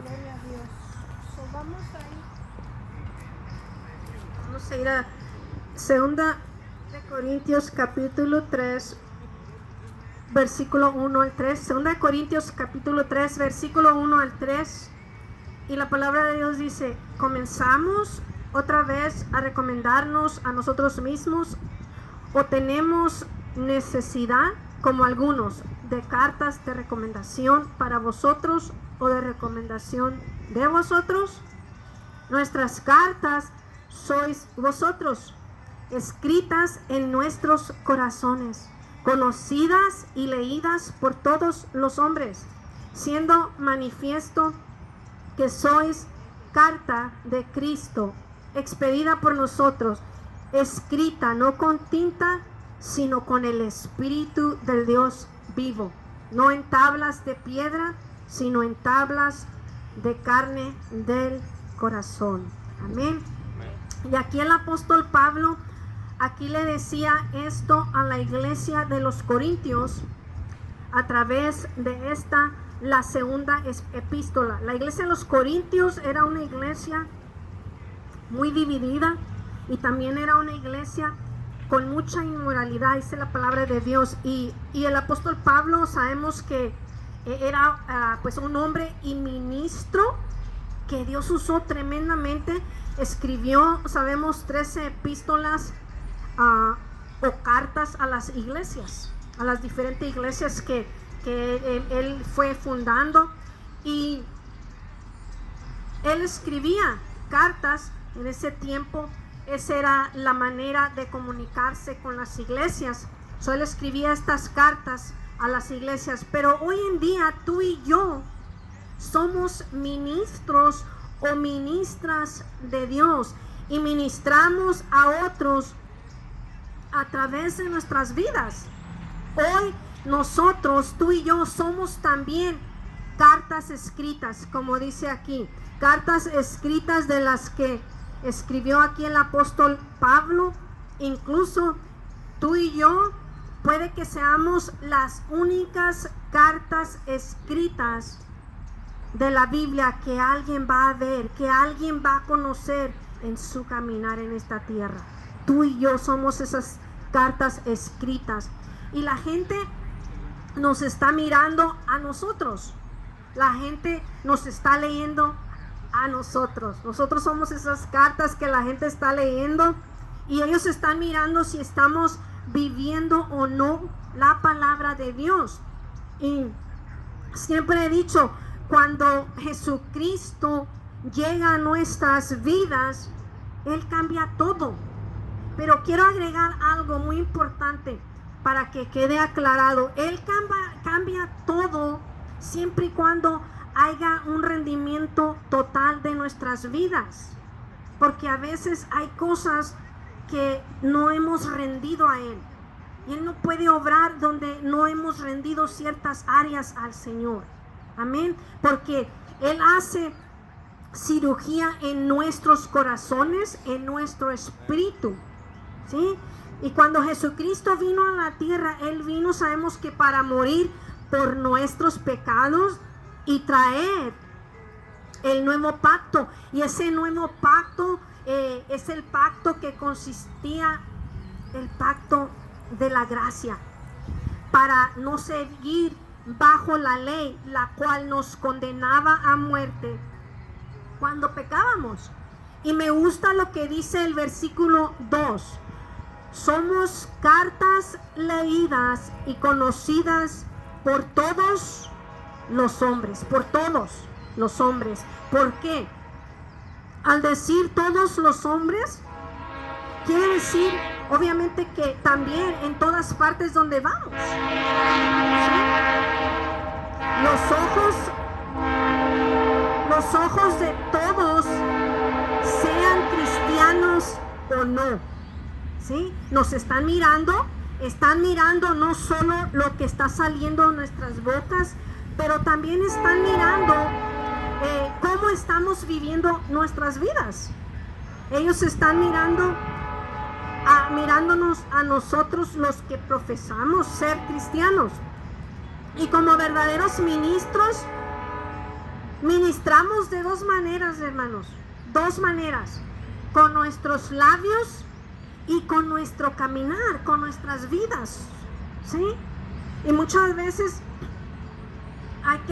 Gloria a Dios. Vamos a ir a 2 de Corintios capítulo 3, versículo 1 al 3. 2 de Corintios capítulo 3, versículo 1 al 3. Y la palabra de Dios dice: ¿comenzamos otra vez a recomendarnos a nosotros mismos, o tenemos necesidad, como algunos, de cartas de recomendación para vosotros o de recomendación de vosotros? Nuestras cartas sois vosotros, escritas en nuestros corazones, conocidas y leídas por todos los hombres, siendo manifiesto que sois carta de Cristo, expedida por nosotros, escrita no con tinta, sino con el Espíritu del Dios vivo, no en tablas de piedra, sino en tablas de carne del corazón. Amén. Y aquí el apóstol Pablo, aquí le decía esto a la iglesia de los Corintios a través de esta, la segunda epístola. La iglesia de los Corintios era una iglesia muy dividida y también era una iglesia con mucha inmoralidad, dice la palabra de Dios. Y el apóstol Pablo, sabemos que era pues un hombre y ministro que Dios usó tremendamente. Escribió, sabemos, 13 epístolas o cartas a las iglesias, a las diferentes iglesias que él fue fundando, y él escribía cartas en ese tiempo. Esa era la manera de comunicarse con las iglesias. Él escribía estas cartas a las iglesias. Pero hoy en día tú y yo somos ministros o ministras de Dios y ministramos a otros a través de nuestras vidas. Hoy nosotros, tú y yo, somos también cartas escritas, como dice aquí, cartas escritas de las que escribió aquí el apóstol Pablo. Incluso tú y yo puede que seamos las únicas cartas escritas de la Biblia que alguien va a ver, que alguien va a conocer en su caminar en esta tierra. Tú y yo somos esas cartas escritas, y la gente nos está mirando a nosotros, la gente nos está leyendo a nosotros. Nosotros somos esas cartas que la gente está leyendo, y ellos están mirando si estamos viviendo o no la palabra de Dios. Y siempre he dicho, cuando Jesucristo llega a nuestras vidas, Él cambia todo. Pero quiero agregar algo muy importante para que quede aclarado. Él cambia todo siempre y cuando haya un rendimiento total de nuestras vidas. Porque a veces hay cosas que no hemos rendido a Él, y Él no puede obrar donde no hemos rendido ciertas áreas al Señor. Amén. Porque Él hace cirugía en nuestros corazones, en nuestro espíritu, ¿sí? Y cuando Jesucristo vino a la tierra, Él vino, sabemos que para morir por nuestros pecados y traer el nuevo pacto. Y ese nuevo pacto es el pacto que consistía, el pacto de la gracia, para no seguir bajo la ley, la cual nos condenaba a muerte cuando pecábamos. Y me gusta lo que dice el versículo 2. Somos cartas leídas y conocidas por todos los hombres, por todos los hombres. ¿Por qué? Al decir todos los hombres, quiere decir obviamente que también en todas partes donde vamos, ¿sí? Los ojos de todos, sean cristianos o no, ¿sí? Nos están mirando no solo lo que está saliendo de nuestras bocas, pero también están mirando cómo estamos viviendo nuestras vidas. Ellos están mirándonos a nosotros, los que profesamos ser cristianos. Y como verdaderos ministros Ministramos de dos maneras, hermanos, dos maneras, con nuestros labios y con nuestro caminar, con nuestras vidas, ¿sí? Y muchas veces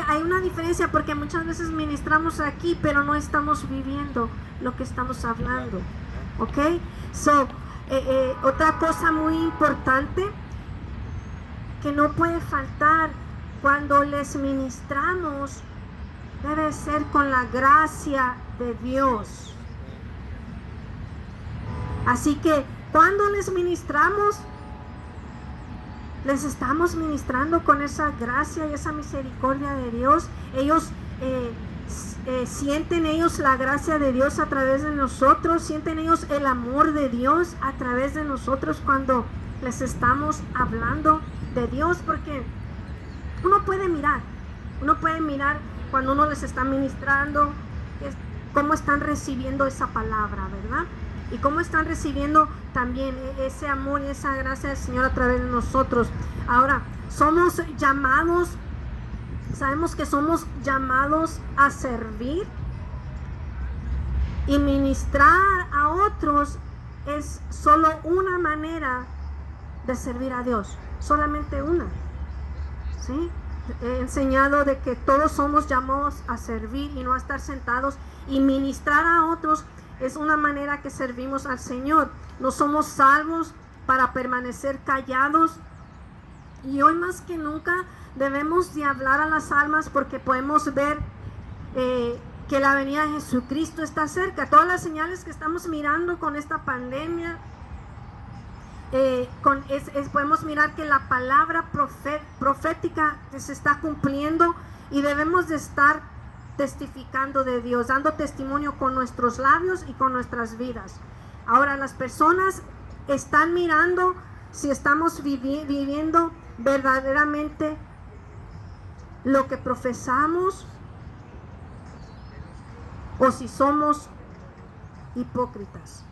hay una diferencia, porque muchas veces ministramos aquí, pero no estamos viviendo lo que estamos hablando, ¿ok? Otra cosa muy importante que no puede faltar cuando les ministramos debe ser con la gracia de Dios. Así que cuando les ministramos, les estamos ministrando con esa gracia y esa misericordia de Dios. Ellos sienten ellos la gracia de Dios a través de nosotros, sienten ellos el amor de Dios a través de nosotros cuando les estamos hablando de Dios, porque uno puede mirar cuando uno les está ministrando cómo están recibiendo esa palabra, ¿verdad? Y cómo están recibiendo también ese amor y esa gracia del Señor a través de nosotros. Ahora, somos llamados, sabemos que somos llamados a servir, y ministrar a otros es solo una manera de servir a Dios, solamente una, ¿sí? He enseñado de que todos somos llamados a servir y no a estar sentados, y ministrar a otros es una manera que servimos al Señor. No somos salvos para permanecer callados, y hoy más que nunca debemos de hablar a las almas, porque podemos ver que la venida de Jesucristo está cerca. Todas las señales que estamos mirando con esta pandemia, podemos mirar que la palabra profética se está cumpliendo, y debemos de estar testificando de Dios, dando testimonio con nuestros labios y con nuestras vidas. Ahora, las personas están mirando si estamos viviendo verdaderamente lo que profesamos, o si somos hipócritas.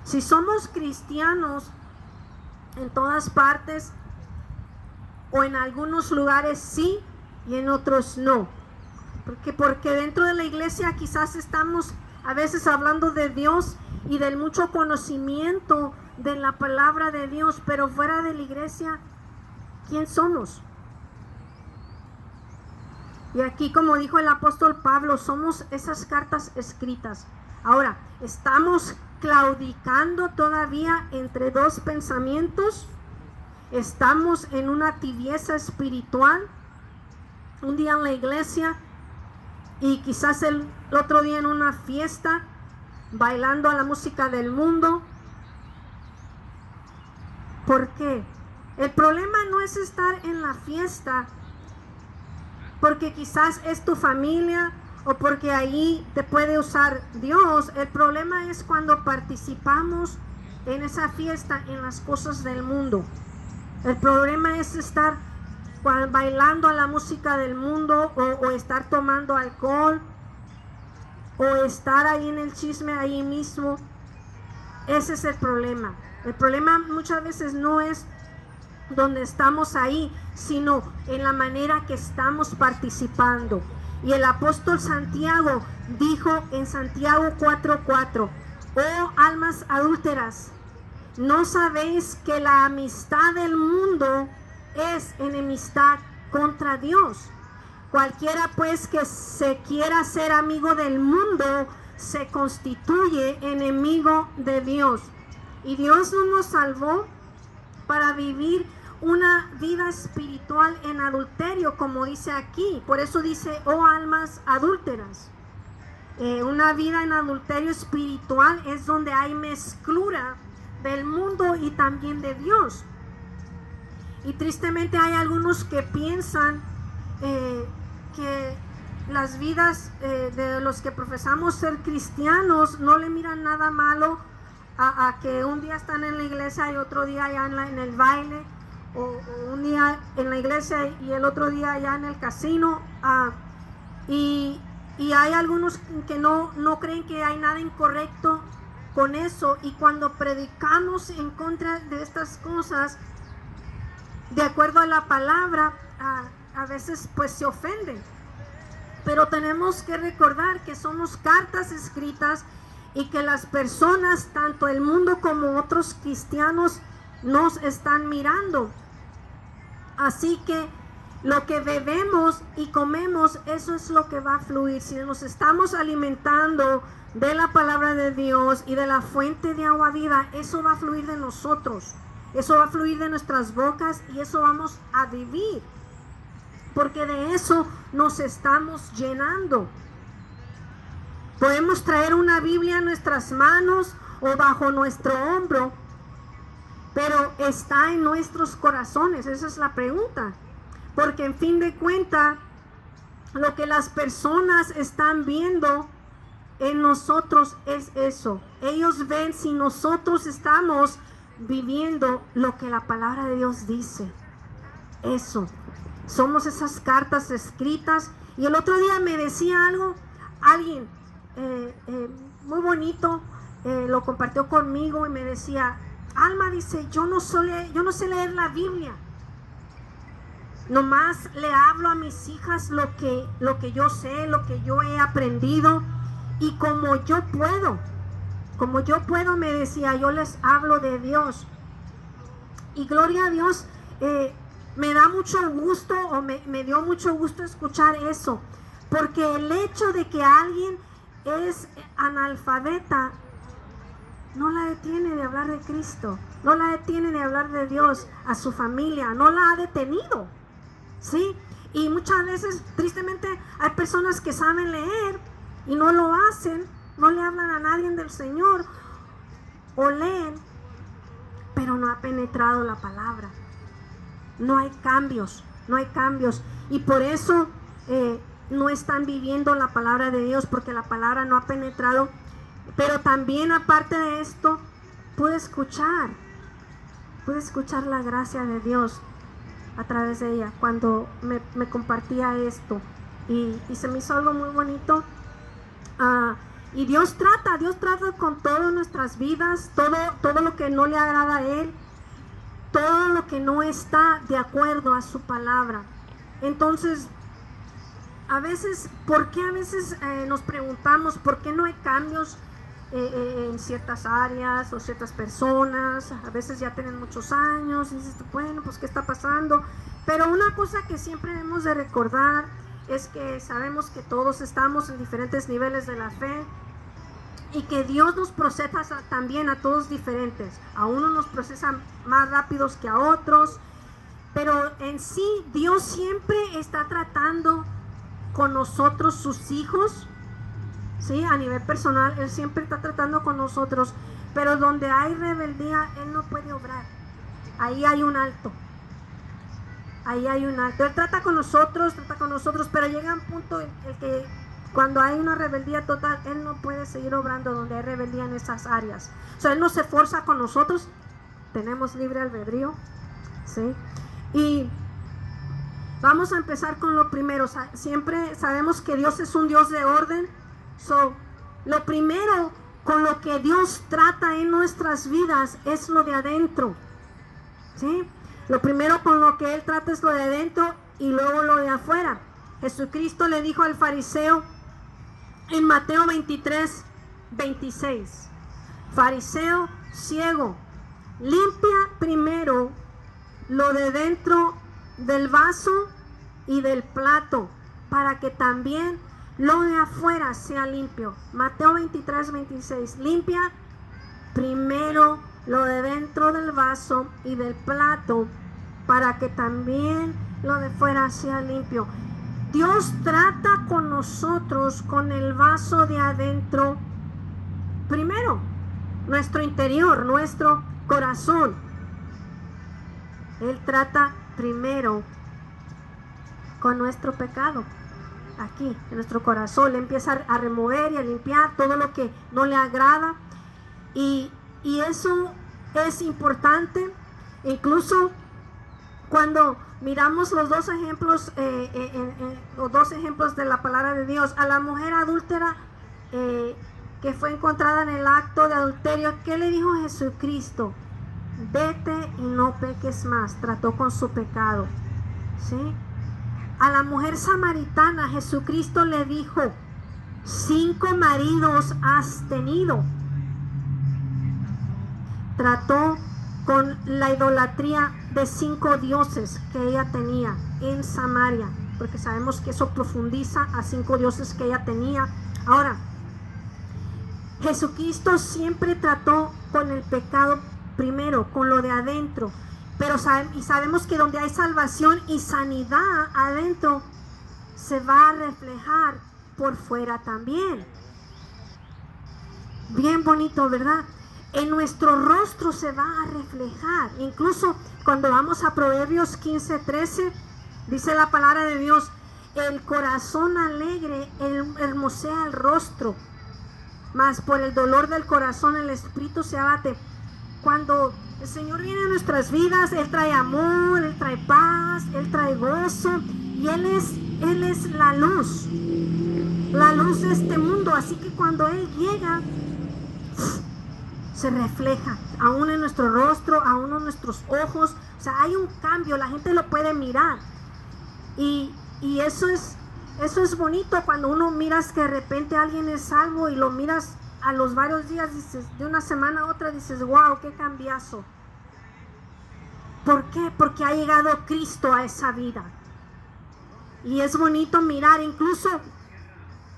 Si somos cristianos en todas partes, o en algunos lugares sí y en otros no, porque dentro de la iglesia quizás estamos a veces hablando de Dios y del mucho conocimiento de la palabra de Dios, pero fuera de la iglesia, ¿quién somos? Y aquí, como dijo el apóstol Pablo, somos esas cartas escritas. Ahora, ¿estamos claudicando todavía entre dos pensamientos? ¿Estamos en una tibieza espiritual? Un día en la iglesia y quizás el otro día en una fiesta, bailando a la música del mundo. ¿Por qué? El problema no es estar en la fiesta porque quizás es tu familia o porque ahí te puede usar Dios. El problema es cuando participamos en esa fiesta en las cosas del mundo. El problema es estar bailando a la música del mundo, o estar tomando alcohol, o estar ahí en el chisme ahí mismo. Ese es el problema. El problema muchas veces no es donde estamos ahí, sino en la manera que estamos participando. Y el apóstol Santiago dijo en Santiago 4:4: oh almas adúlteras, ¿no sabéis que la amistad del mundo es enemistad contra Dios? Cualquiera pues que se quiera ser amigo del mundo se constituye enemigo de Dios. Y Dios no nos salvó para vivir una vida espiritual en adulterio, como dice aquí. Por eso dice, oh almas adúlteras. Una vida en adulterio espiritual es donde hay mezclura del mundo y también de Dios. Y tristemente hay algunos que piensan que las vidas de los que profesamos ser cristianos no le miran nada malo a que un día están en la iglesia y otro día allá en el baile, o un día en la iglesia y el otro día allá en el casino, y hay algunos que no creen que hay nada incorrecto con eso, y cuando predicamos en contra de estas cosas de acuerdo a la palabra, a veces pues se ofenden. Pero tenemos que recordar que somos cartas escritas y que las personas, tanto el mundo como otros cristianos, nos están mirando. Así que lo que bebemos y comemos, eso es lo que va a fluir. Si nos estamos alimentando de la palabra de Dios y de la fuente de agua viva, eso va a fluir de nosotros. Eso va a fluir de nuestras bocas y eso vamos a vivir. Porque de eso nos estamos llenando. Podemos traer una Biblia en nuestras manos o bajo nuestro hombro, pero está en nuestros corazones. Esa es la pregunta. Porque en fin de cuentas, lo que las personas están viendo en nosotros es eso. Ellos ven si nosotros estamos viviendo lo que la palabra de Dios dice. Eso. Somos esas cartas escritas. Y el otro día me decía alguien muy bonito, lo compartió conmigo y me decía: Alma, dice, yo no sé leer la Biblia. Nomás le hablo a mis hijas lo que yo sé, lo que yo he aprendido. Y como yo puedo, me decía, yo les hablo de Dios. Y gloria a Dios, me da mucho gusto, o me dio mucho gusto escuchar eso. Porque el hecho de que alguien es analfabeta no la detiene de hablar de Cristo, no la detiene de hablar de Dios a su familia, no la ha detenido, ¿sí? Y muchas veces, tristemente, hay personas que saben leer y no lo hacen, no le hablan a nadie del Señor, o leen, pero no ha penetrado la palabra. No hay cambios, y por eso no están viviendo la palabra de Dios, porque la palabra no ha penetrado. Pero también, aparte de esto, pude escuchar la gracia de Dios a través de ella cuando me compartía esto, y se me hizo algo muy bonito. Y Dios trata con todas nuestras vidas, todo lo que no le agrada a Él, todo lo que no está de acuerdo a su palabra. Entonces, a veces, ¿por qué a veces nos preguntamos por qué no hay cambios en ciertas áreas o ciertas personas? A veces ya tienen muchos años y dices, bueno, pues ¿qué está pasando? Pero una cosa que siempre debemos de recordar es que sabemos que todos estamos en diferentes niveles de la fe y que Dios nos procesa también a todos diferentes. A unos nos procesa más rápidos que a otros, pero en sí Dios siempre está tratando con nosotros, sus hijos, ¿sí? A nivel personal, Él siempre está tratando con nosotros, pero donde hay rebeldía, Él no puede obrar. Ahí hay un alto. Él trata con nosotros, pero llega un punto en el que cuando hay una rebeldía total, Él no puede seguir obrando donde hay rebeldía en esas áreas. O sea, Él no se forza con nosotros, tenemos libre albedrío, ¿sí? Y vamos a empezar con lo primero. Siempre sabemos que Dios es un Dios de orden. Lo primero con lo que Dios trata en nuestras vidas es lo de adentro, ¿sí? Lo primero con lo que Él trata es lo de adentro y luego lo de afuera. Jesucristo le dijo al fariseo en Mateo 23:26: fariseo ciego, limpia primero lo de dentro del vaso y del plato, para que también lo de afuera sea limpio. Mateo 23:26: limpia primero lo de dentro del vaso y del plato, para que también lo de fuera sea limpio. Dios trata con nosotros con el vaso de adentro primero, nuestro interior, nuestro corazón. Él trata primero con nuestro pecado, aquí, en nuestro corazón. Le empieza a remover y a limpiar todo lo que no le agrada, y eso es importante. Incluso cuando miramos los dos ejemplos, de la palabra de Dios, a la mujer adúltera que fue encontrada en el acto de adulterio, ¿qué le dijo Jesucristo? Vete y no peques más. Trató con su pecado, ¿sí? A la mujer samaritana Jesucristo le dijo: 5 maridos has tenido. Trató con la idolatría de 5 dioses que ella tenía en Samaria, porque sabemos que eso profundiza a 5 dioses que ella tenía. Ahora, Jesucristo siempre trató con el pecado primero, con lo de adentro, pero sabemos que donde hay salvación y sanidad adentro, se va a reflejar por fuera también. Bien bonito, ¿verdad? En nuestro rostro se va a reflejar. Incluso cuando vamos a Proverbios 15:13, dice la palabra de Dios: el corazón alegre hermosea el rostro, mas por el dolor del corazón el espíritu se abate. Cuando el Señor viene a nuestras vidas, Él trae amor, Él trae paz, Él trae gozo, y Él es la luz de este mundo. Así que cuando Él llega, se refleja aún en nuestro rostro, aún en nuestros ojos. O sea, hay un cambio, la gente lo puede mirar, y eso es bonito. Cuando uno miras que de repente alguien es salvo y lo miras a los varios días, dices, de una semana a otra, dices, wow, qué cambiazo. ¿Por qué? Porque ha llegado Cristo a esa vida. Y es bonito mirar. Incluso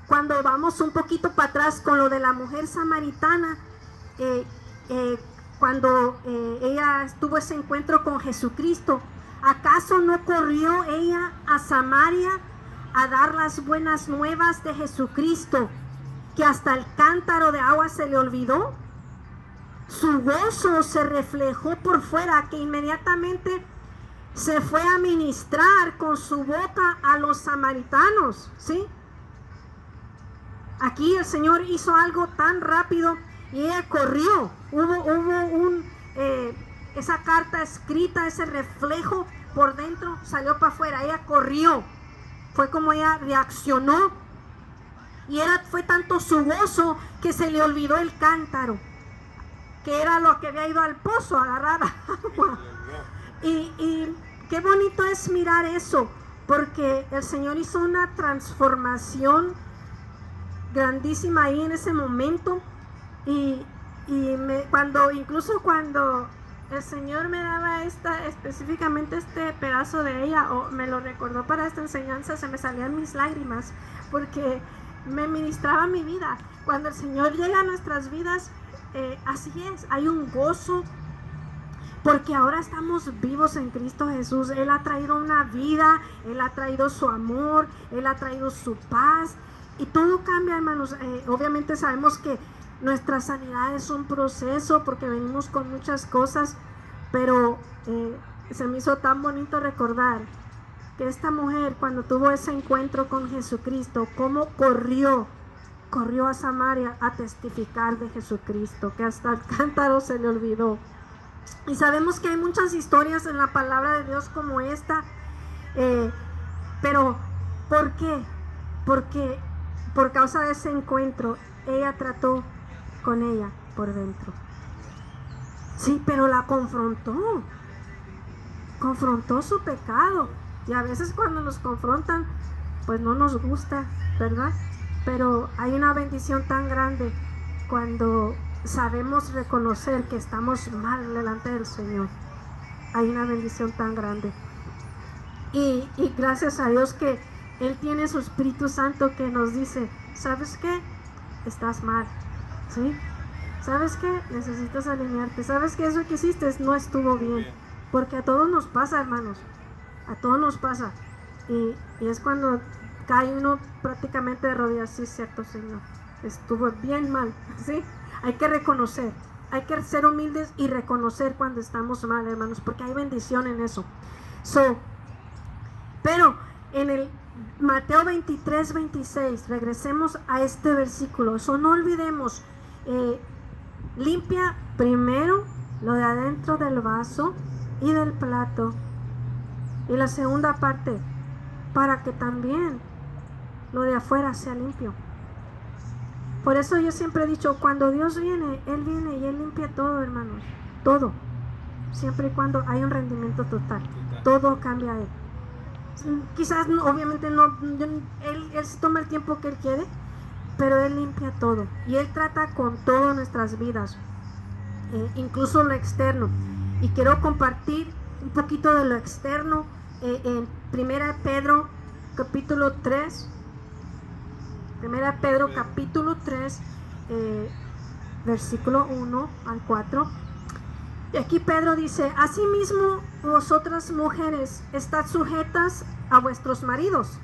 cuando vamos un poquito para atrás con lo de la mujer samaritana, cuando ella tuvo ese encuentro con Jesucristo, ¿acaso no corrió ella a Samaria a dar las buenas nuevas de Jesucristo, que hasta el cántaro de agua se le olvidó? Su gozo se reflejó por fuera, que inmediatamente se fue a ministrar con su boca a los samaritanos, ¿sí? Aquí el Señor hizo algo tan rápido y ella corrió. Hubo esa carta escrita, ese reflejo por dentro salió para afuera. Ella corrió. Fue como ella reaccionó. Y fue tanto su gozo que se le olvidó el cántaro, que era lo que había ido al pozo a agarrar agua. Y qué bonito es mirar eso, porque el Señor hizo una transformación grandísima ahí en ese momento. Incluso cuando el Señor me daba específicamente este pedazo de ella, o me lo recordó para esta enseñanza, se me salían mis lágrimas, porque me ministraba mi vida. Cuando el Señor llega a nuestras vidas, así es, hay un gozo, porque ahora estamos vivos en Cristo Jesús. Él ha traído una vida, Él ha traído su amor, Él ha traído su paz, y todo cambia, hermanos. Obviamente sabemos que nuestra sanidad es un proceso, porque venimos con muchas cosas, pero se me hizo tan bonito recordar que esta mujer, cuando tuvo ese encuentro con Jesucristo, cómo corrió a Samaria a testificar de Jesucristo, que hasta el cántaro se le olvidó. Y sabemos que hay muchas historias en la palabra de Dios como esta, pero ¿por qué? Porque por causa de ese encuentro, ella trató con ella por dentro. Sí, pero la confrontó su pecado. Y a veces cuando nos confrontan, pues no nos gusta, ¿verdad? Pero hay una bendición tan grande cuando sabemos reconocer que estamos mal delante del Señor. Hay una bendición tan grande. Y gracias a Dios que Él tiene su Espíritu Santo que nos dice, ¿sabes qué? Estás mal, ¿sí? ¿Sabes qué? Necesitas alinearte. ¿Sabes qué? Eso que hiciste no estuvo bien. Porque a todos nos pasa, hermanos. A todos nos pasa. Y es cuando cae uno prácticamente de rodillas. Sí, cierto, Señor. Estuvo bien mal, ¿sí? Hay que reconocer. Hay que ser humildes y reconocer cuando estamos mal, hermanos. Porque hay bendición en eso. Pero en el Mateo 23:26, regresemos a este versículo. No olvidemos, limpia primero lo de adentro del vaso y del plato, y la segunda parte, para que también lo de afuera sea limpio. Por eso yo siempre he dicho, cuando Dios viene y Él limpia todo, hermanos, todo, siempre y cuando hay un rendimiento total, todo cambia a Él. Quizás obviamente él se toma el tiempo que Él quiere, pero Él limpia todo y Él trata con todas nuestras vidas, incluso lo externo. Y quiero compartir un poquito de lo externo en 1 Pedro capítulo 3. 1 Pedro capítulo 3, versículo 1 al 4. Y aquí Pedro dice: asimismo, vosotras mujeres, estad sujetas a vuestros maridos,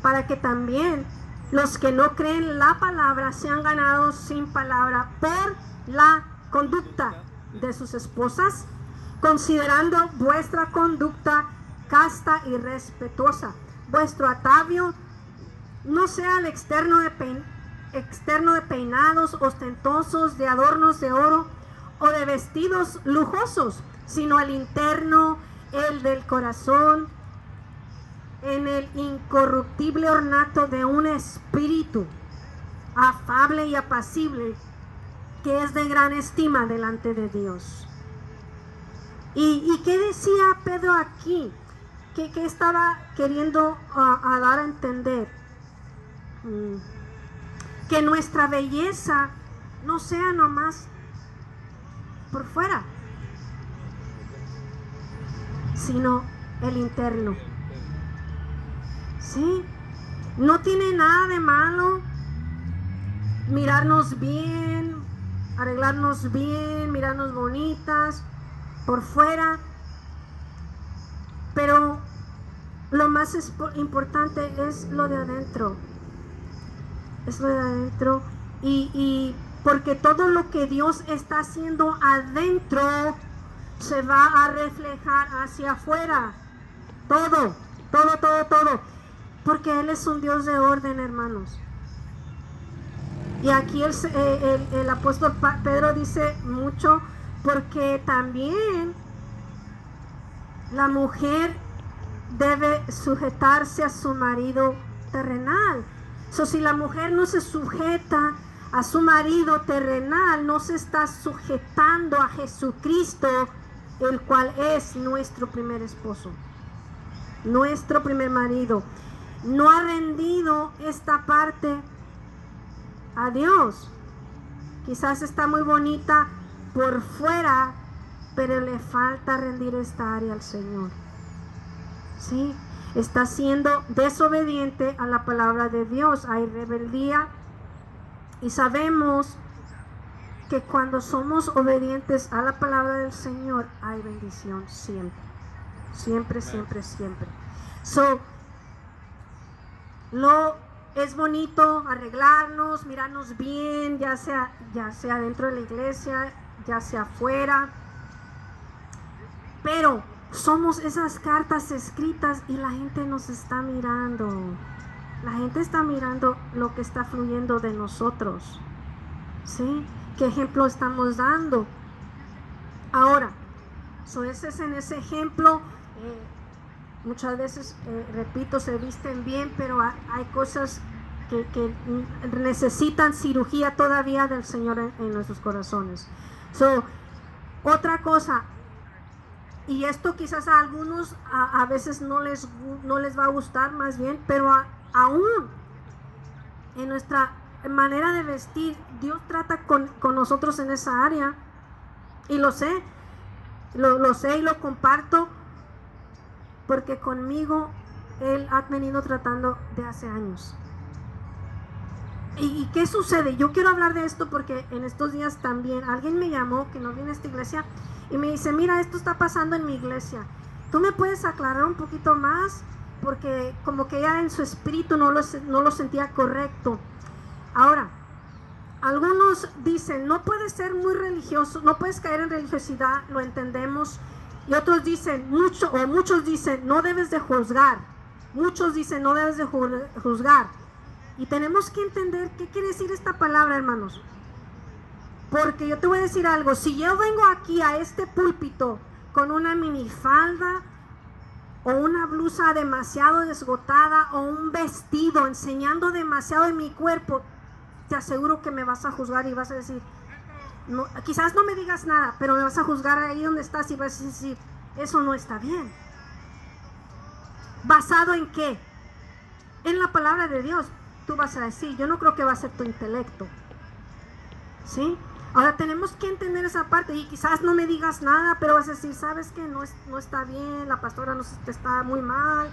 para que también los que no creen la palabra sean ganados sin palabra por la conducta de sus esposas, considerando vuestra conducta casta y respetuosa. Vuestro atavio no sea el externo de peinados ostentosos, de adornos de oro o de vestidos lujosos, sino el interno, el del corazón, en el incorruptible ornato de un espíritu afable y apacible, que es de gran estima delante de Dios. ¿Y qué decía Pedro aquí? ¿Qué estaba queriendo a dar a entender? Que nuestra belleza no sea nomás por fuera, sino el interno. ¿Sí? No tiene nada de malo mirarnos bien, arreglarnos bien, mirarnos bonitas por fuera, pero lo más importante es lo de adentro. Es lo de adentro, y porque todo lo que Dios está haciendo adentro se va a reflejar hacia afuera. Todo, porque Él es un Dios de orden, hermanos. Y aquí el apóstol Pedro dice mucho, porque también la mujer debe sujetarse a su marido terrenal. Si la mujer no se sujeta a su marido terrenal, no se está sujetando a Jesucristo, el cual es nuestro primer esposo, nuestro primer marido. No ha rendido esta parte a Dios. Quizás está muy bonita por fuera, pero le falta rendir esta área al Señor. ¿Sí? Está siendo desobediente a la palabra de Dios. Hay rebeldía, y sabemos que cuando somos obedientes a la palabra del Señor hay bendición siempre. Es bonito arreglarnos, mirarnos bien, ya sea dentro de la iglesia, ya sea afuera, pero somos esas cartas escritas y la gente nos está mirando. La gente está mirando lo que está fluyendo de nosotros. ¿Sí? ¿Qué ejemplo estamos dando? Ahora, ese es en ese ejemplo. Muchas veces, repito, se visten bien, pero hay cosas que necesitan cirugía todavía del Señor en nuestros corazones. Otra cosa, y esto quizás a algunos a veces no les va a gustar, más bien, pero aún en nuestra manera de vestir, Dios trata con nosotros en esa área, y lo sé y lo comparto, porque conmigo Él ha venido tratando de hace años. ¿Y qué sucede? Yo quiero hablar de esto porque en estos días también alguien me llamó, que no viene a esta iglesia, y me dice: mira, esto está pasando en mi iglesia, ¿tú me puedes aclarar un poquito más? Porque como que ella en su espíritu no lo sentía correcto. Ahora, algunos dicen: no puedes ser muy religioso, no puedes caer en religiosidad, lo entendemos. Y otros dicen, muchos dicen: no debes de juzgar. Muchos dicen: no debes de juzgar. Y tenemos que entender qué quiere decir esta palabra, hermanos. Porque yo te voy a decir algo: si yo vengo aquí a este púlpito con una minifalda o una blusa demasiado desgotada o un vestido enseñando demasiado de mi cuerpo, te aseguro que me vas a juzgar y vas a decir, no, quizás no me digas nada, pero me vas a juzgar ahí donde estás y vas a decir: eso no está bien. ¿Basado en qué? En la palabra de Dios. Tú vas a decir, yo no creo que va a ser tu intelecto. ¿Sí? Ahora tenemos que entender esa parte y quizás no me digas nada, pero vas a decir, ¿sabes qué? No está bien, la pastora está muy mal,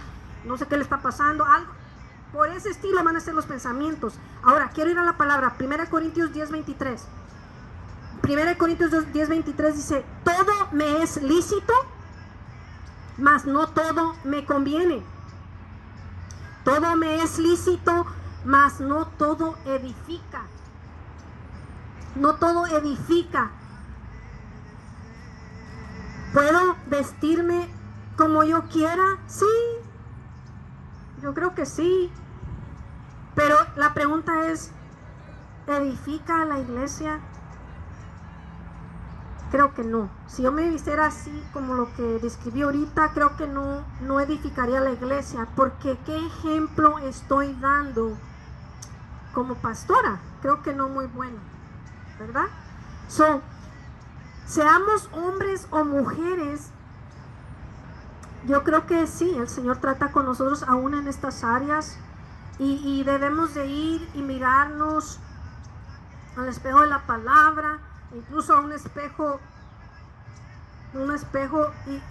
no sé qué le está pasando, algo. Por ese estilo van a ser los pensamientos. Ahora, quiero ir a la palabra, 1 Corintios 10:23. 1 Corintios 10:23 dice, todo me es lícito, mas no todo me conviene. Todo me es lícito, mas no todo edifica. No todo edifica. ¿Puedo vestirme como yo quiera? Sí, yo creo que sí. Pero la pregunta es, ¿edifica la iglesia? Creo que no. Si yo me vistiera así como lo que describí ahorita, creo que no edificaría la iglesia. Porque ¿qué ejemplo estoy dando como pastora? Creo que no muy bueno, ¿verdad? Seamos hombres o mujeres, yo creo que sí, el Señor trata con nosotros aún en estas áreas y debemos de ir y mirarnos al espejo de la palabra, incluso a un espejo y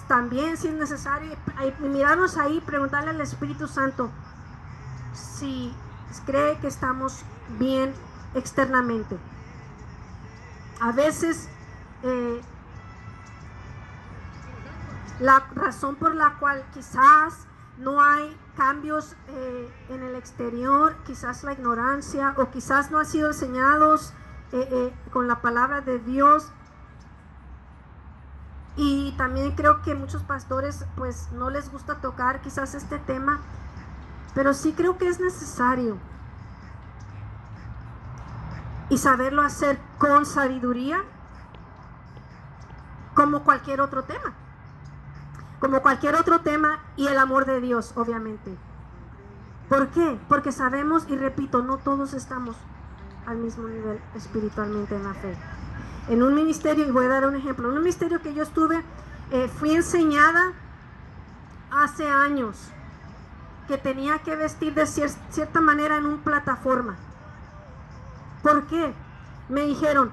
también si es necesario y mirarnos ahí, preguntarle al Espíritu Santo si cree que estamos bien externamente. A veces la razón por la cual quizás no hay cambios en el exterior, quizás la ignorancia o quizás no han sido enseñados con la palabra de Dios. Y también creo que muchos pastores pues no les gusta tocar quizás este tema, pero sí creo que es necesario y saberlo hacer con sabiduría, como cualquier otro tema. Como cualquier otro tema y el amor de Dios, obviamente. ¿Por qué? Porque sabemos, y repito, no todos estamos al mismo nivel espiritualmente en la fe. En un ministerio, y voy a dar un ejemplo, en un ministerio que yo estuve, fui enseñada hace años que tenía que vestir de cierta manera en una plataforma. ¿Por qué? Me dijeron,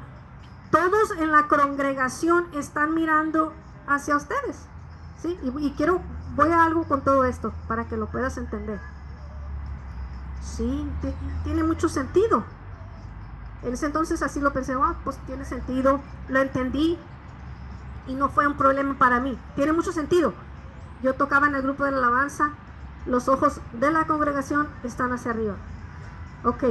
todos en la congregación están mirando hacia ustedes. ¿Sí? Y voy a algo con todo esto para que lo puedas entender. Sí, tiene mucho sentido. En ese entonces así lo pensé, pues tiene sentido, lo entendí y no fue un problema para mí. Tiene mucho sentido. Yo tocaba en el grupo de la alabanza, los ojos de la congregación están hacia arriba. Ok.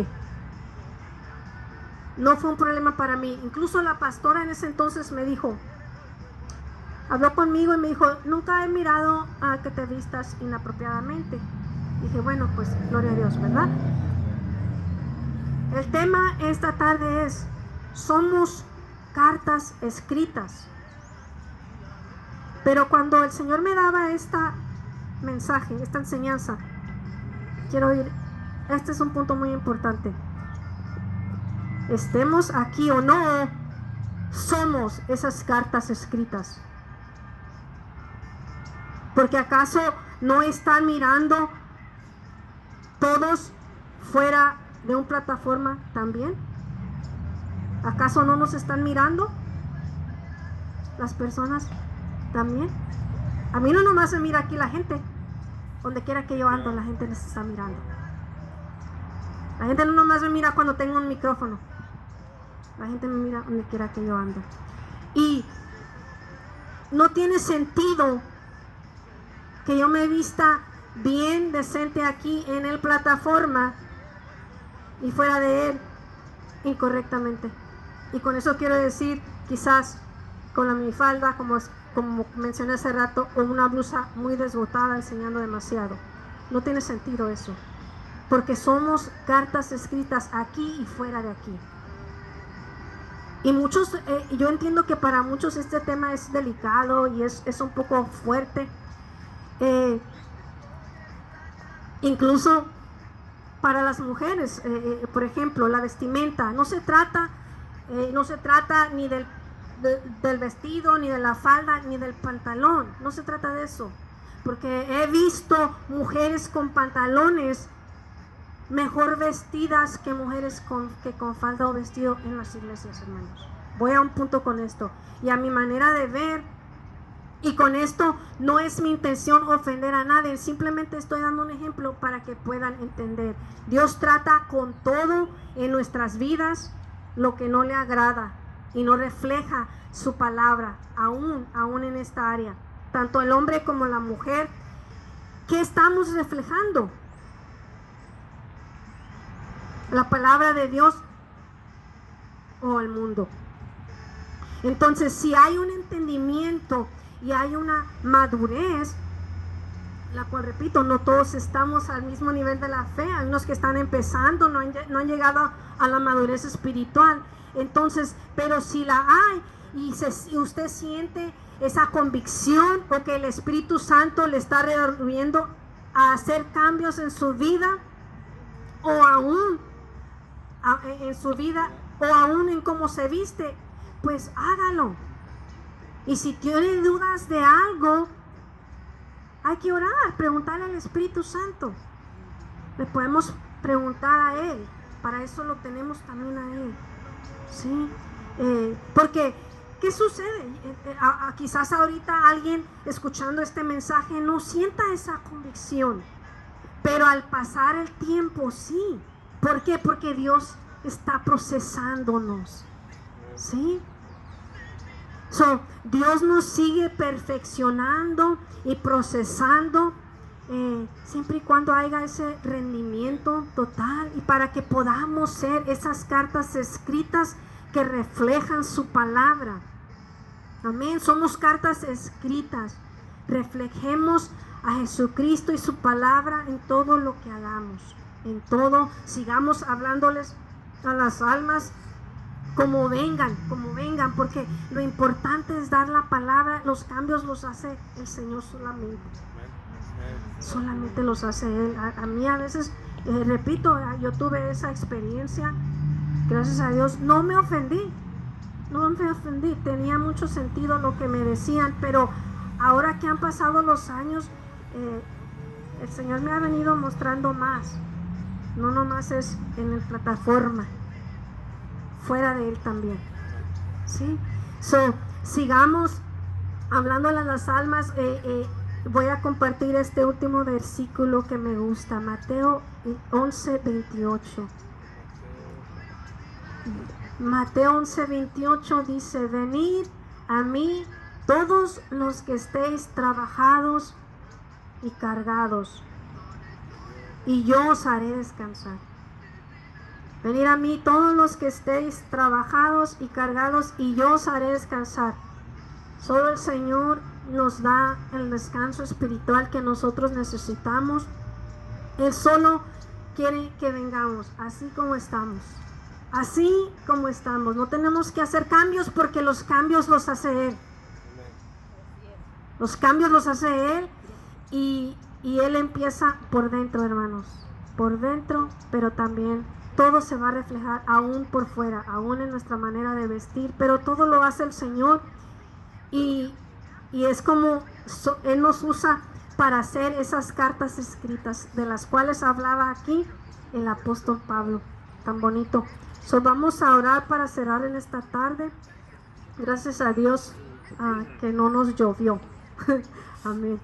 No fue un problema para mí. Incluso la pastora en ese entonces me dijo, habló conmigo y me dijo, nunca he mirado a que te vistas inapropiadamente. Dije, bueno, pues gloria a Dios, ¿verdad? El tema esta tarde es, somos cartas escritas. Pero cuando el Señor me daba esta mensaje, esta enseñanza, quiero ir, este es un punto muy importante. Estemos aquí o no, somos esas cartas escritas. Porque acaso no están mirando todos fuera de una plataforma también. ¿Acaso no nos están mirando las personas también? A mí no nomás me mira aquí la gente, donde quiera que yo ando la gente les está mirando. La gente no nomás me mira cuando tengo un micrófono, la gente me mira donde quiera que yo ando. Y no tiene sentido que yo me vista bien decente aquí en el plataforma y fuera de él incorrectamente. Y con eso quiero decir, quizás con la minifalda, como mencioné hace rato, o una blusa muy desbotada enseñando demasiado. No tiene sentido eso, porque somos cartas escritas aquí y fuera de aquí. Y muchos, yo entiendo que para muchos este tema es delicado y es un poco fuerte. Incluso para las mujeres, por ejemplo, la vestimenta, no se trata ni del vestido, ni de la falda, ni del pantalón, no se trata de eso. porque he visto mujeres con pantalones mejor vestidas que mujeres con falda o vestido en las iglesias, hermanos. Voy a un punto con esto, y a mi manera de ver, y con esto no es mi intención ofender a nadie, simplemente estoy dando un ejemplo para que puedan entender. Dios trata con todo en nuestras vidas lo que no le agrada y no refleja su palabra, aún en esta área. Tanto el hombre como la mujer, ¿qué estamos reflejando? ¿La palabra de Dios o el mundo? Entonces, si hay un entendimiento y hay una madurez, la cual, repito, no todos estamos al mismo nivel de la fe, hay unos que están empezando, no han llegado a la madurez espiritual. Entonces, pero si la hay y usted siente esa convicción o que el Espíritu Santo le está redarguyendo a hacer cambios en su vida, o aún en su vida, o aún en cómo se viste, pues hágalo. Y si tiene dudas de algo, hay que orar, preguntarle al Espíritu Santo. Le podemos preguntar a Él, para eso lo tenemos también a Él, ¿sí? Porque ¿qué sucede? Quizás ahorita alguien escuchando este mensaje no sienta esa convicción, pero al pasar el tiempo sí. ¿Por qué? Porque Dios está procesándonos, ¿sí? Dios nos sigue perfeccionando y procesando, siempre y cuando haya ese rendimiento total, y para que podamos ser esas cartas escritas que reflejan su palabra. Amén. Somos cartas escritas. Reflejemos a Jesucristo y su palabra en todo lo que hagamos. En todo, sigamos hablándoles a las almas como vengan, porque lo importante es dar la palabra. Los cambios los hace el Señor solamente los hace Él. A mí a veces, repito, yo tuve esa experiencia, gracias a Dios, no me ofendí, tenía mucho sentido lo que me decían, pero ahora que han pasado los años, el Señor me ha venido mostrando más, no nomás es en la plataforma, fuera de Él también, ¿sí? Sigamos hablándole a las almas. Voy a compartir este último versículo que me gusta, Mateo 11:28. Mateo 11:28 dice: venid a mí todos los que estéis trabajados y cargados, y yo os haré descansar. Venid a mí todos los que estéis trabajados y cargados, y yo os haré descansar. Solo el Señor nos da el descanso espiritual que nosotros necesitamos. Él solo quiere que vengamos así como estamos. No tenemos que hacer cambios, porque los cambios los hace Él. Los cambios los hace Él, y Él empieza por dentro, hermanos. Por dentro, pero también todo se va a reflejar aún por fuera, aún en nuestra manera de vestir, pero todo lo hace el Señor. Y es como Él nos usa para hacer esas cartas escritas, de las cuales hablaba aquí el apóstol Pablo, tan bonito. Vamos a orar para cerrar en esta tarde. Gracias a Dios que no nos llovió. Amén.